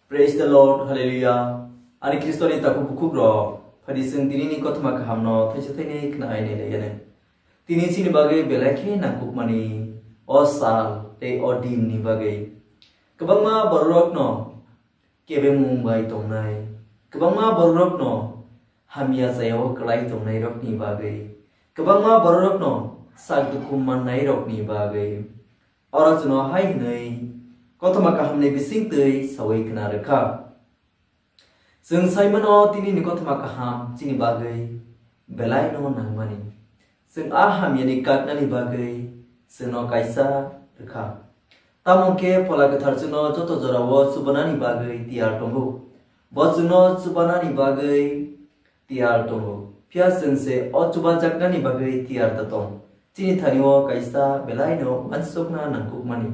Praise the Lord, Hallelujah. Ani Kristo ni taku buku bro. Padi seng tini ni kot mak hamno. Thaise thaine kena aine le yane. Tini sini bagai belakhe nangkuk mani. O sal te o dim ni bagai. Kebang ma borok no. Kebe mumbai tong nai. Kebang ma borok no. Hamia sayo kelai tong nai rok ni bagai. Kebang ma borok no. Sak dukum man nai rok ni bagai. Orang juno hai nai. Kota maka hamne bising tei sawai kena reka. Seng sai mano tini ni kota maka ham cini bagai belai no nang mani. Seng aham yani kat nani bagai seno kaisa reka. Tamong ke pola ketar juno joto jorawo subanani bagai tiar tonggo. Bot juno subanani bagai tiar tonggo. Pia seng se o coba jaknani bagai tiar tatong. Cini thaniwo kaisa belai no mansukna nangkuk mani.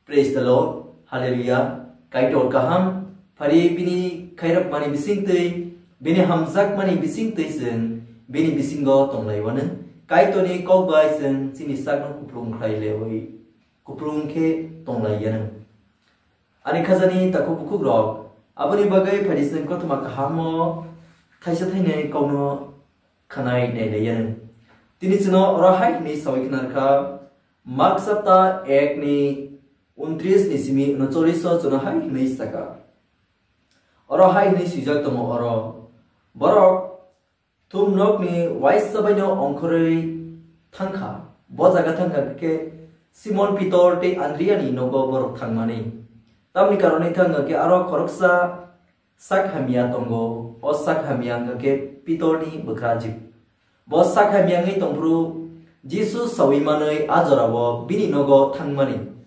Praise the Lord, Hallelujah. Kaitor kaham, pari bini kairap mani bising tei, bini hamzak mani bising tei sen, bini bisingo tong lai wana. Kaitor ni kau bai sen, sini sakno kuplung khai lewai, kuplung ke tong lai yana. Ani khazani taku buku grok, abani bagai pari sen ko tuma kahamo, thaisa thaine kau no khanai nei lai yana. Tini sino rahai ni sawai knar ka, maksata ek ni 29 ni simi 39 chuna hai nei saka oro hai nei sijak tomo oro borok thum nok ni wais sabai no ongkhorei thangkha bo jaga thangkha ke Simon Peter te Andrea ni nogo borok thangmani tamni karone thangga ke aro khoroksa sak hamia tongo o sak hamia ke Peter ni bakrajik bo sak hamia ngai tongpru Jesus sawi manai ajorawo bini nogo thangmani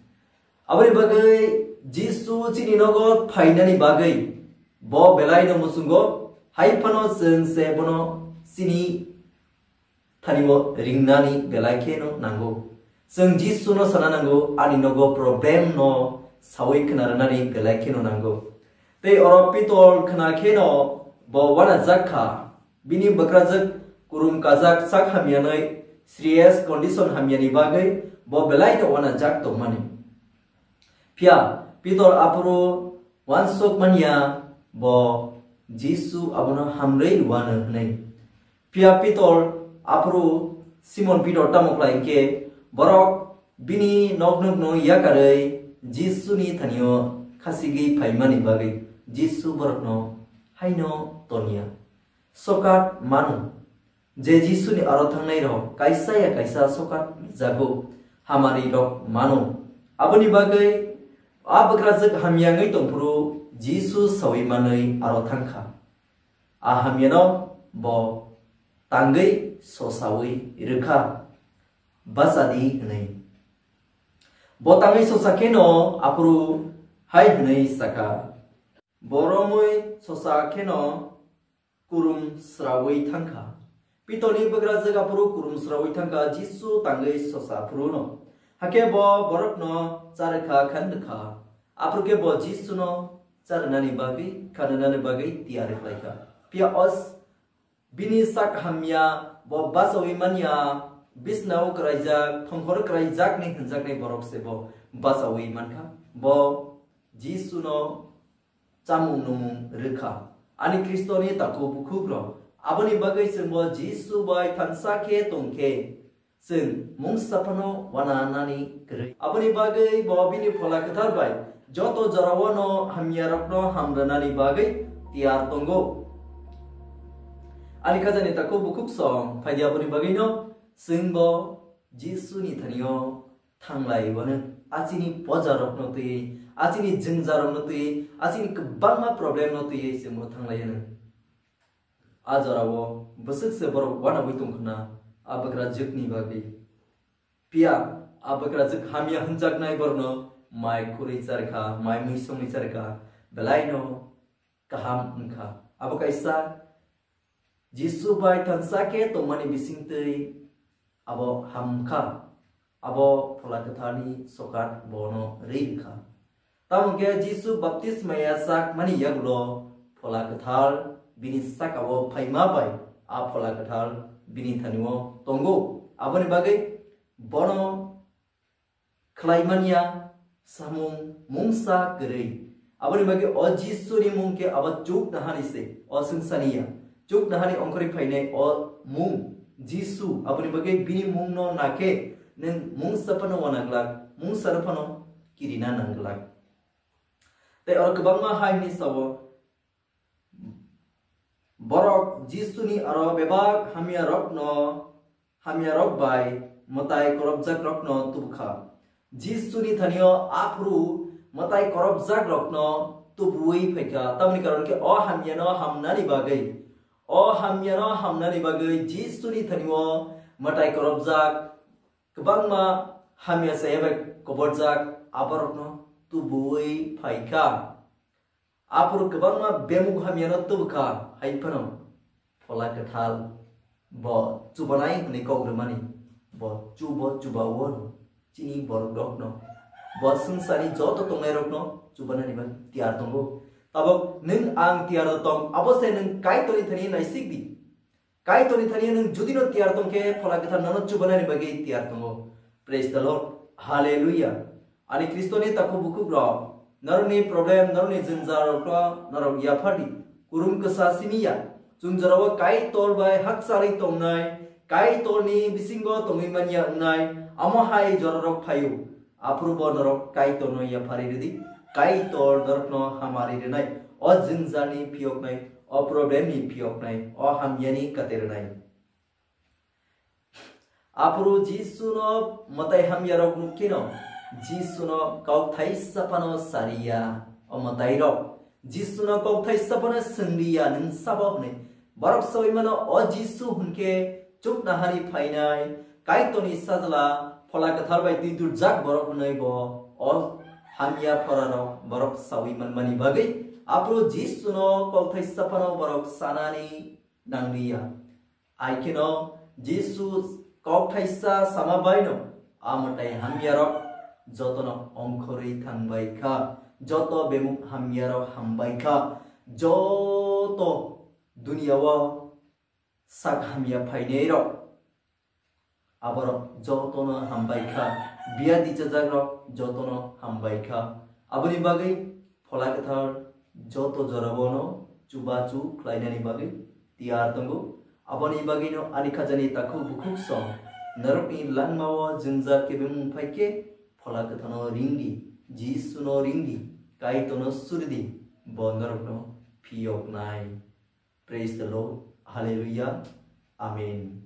abri bagai Jisu cini nogo fainani bagai bo belai no musungo haipano seng se bono sini thaniwo ringnani belai ke no nango seng Jisu no sana nango ani nogo problem no sawai knaranani belai ke no nango te oro pitol khna ke no bo wana jakha bini bakrajak kurum kazak sak hamianai serious condition hamiani bagai bo belai no wana jak to mani Pia, Peter apuro wansok mania bo Jisu abono hamrei wana nei. Pia Peter apuro Simon Peter tamok lainke borok bini nok no yakarei Jisu ni thanio khasigi phaimani bagai Jisu borok no haino tonia. Sokat manu je Jisu ni aro thangnai ro kaisa ya kaisa sokat jago hamari ro manu. Aboni bagai Abakrajak hamiangai tongpuru Jisu sawi manai aro thangkha. Hamiano bo tangai sosawi rekha basadi hnai. Bo tangai sosakeno apuru hai hnai saka. Boromoi sosakeno kurum srawi thangkha. Pitoni bakrajak apuru kurum srawi thangkha Jisu tangai sosa pruno. Hake bo borok no charkha khandkha apruke bo Jisu no charnani bagi khanani bagi tiar klaika pia os bini sak hamya bo basawi manya bisnau kraijak thongkhor kraijak ni hanjak ni borok se bo basawi mankha bo Jisu no chamung numung rekha ani Kristo ni taku bukhugro aboni bagi sembo Jisu bai thansa ke tongke Seng mungsapano wananani kere. Abani bagai bobini pola ketar bai. Joto jarawano hamyarapno hamranani bagai tiar tonggo. Ani kajani tako bukuk song. Fadi abani bagai no seng bo Jisu ni thanio thanglai bane. Acini pojarapno tuye, acini jengjarapno tuye, acini kebangma problem no tuye sembo thanglai na. Ajarawo besek se borok wana buitung khna. Abakrajak ni bagai pia abakrajak hamia hanjak nai borno mai khuri charkha mai muisong ni charkha belai no kaham unkha abakaisa Jisu bai thansa ke tomani bising tei abo hamkha abo phola kathani sokat bono reikha tamke Jisu baptisma yasak mani yaglo phola kathal bini sak abo phaima bai a phola kathal bini thaniwo tonggo abani bagai bono klaimania samung mungsa gerei aboni bagi o Jisu ni mung ke aba juk nahani se o sungsania juk nahani ongkori phaine o mung Jisu aboni bagi bini mung no nake neng mung sapano wanaglak mung sarapano kirina nanglak te or kebangma hai ni sabo borok Jisu ni aro bebak hamia rok bai matai korop jak rok no tubkha Jisu ni thanio apru matai korop jak rok no tubui pheka tamni karon ke o hamia no hamnani bagai Jisu ni thanio matai korop jak kebangma hamia sayabek kobor jak abarok no tubui pheka apur kebangma bemuk hamia no tubkha haipano pola kathal bo chubanai ni kogrmani bo chubawon chini borok dok no bo sungsari joto tongai rok no chubanani ba tiar tongo tabok ning ang tiar tong abose ning kai toni thani naisik di kai toni thani ning judi no tiar tong ke pola kathal no chubanani bagi tiar tongo praise the Lord hallelujah ani kristoni taku buku bro naroni problem naroni jinjar ko narok yafadi kurum kesasimiya junjarawa kai tol bai hak sari tongnai kai tol ni bisingo tongimania ngai amo hai jororok phayu aprubo norok kai tono yafari ridi kai tol dorkno hamari renai o jinjani phiok nai o problem ni phiok nai o hamyani kater nai apru Jisu no matai hamyarok nukino Jisu no kau thai sapano saria o matai rok Jisu no kau thai sapano sengria ning sabok ne barok soi mano o Jisu hunke chuk nahari phainai kai toni sajla phola kathal bai titur jak borok nai bo o hamia phoraro borok sawi manmani bagai apro Jisu no kau thai sapano borok sanani nangria aikino Jisu kau thai sa samabai no amatai hamia rok jotono ongkhori thangbai kha joto bemuk hamyaro hambai kha joto duniyawa sak hamya phainei rok aborok jotono hambai kha biya dichajak rok jotono hambai kha aboni bagai phola kathar joto jorobono chubachu khlainani bagai tiar tongo aboni bagai no ani khajani takhu bukhuk song narokni langmawa jinja kebem phaike phola kathano ringdi Jisu no ringdi kai tono surdi bondarok no phiyok nai praise the Lord hallelujah amen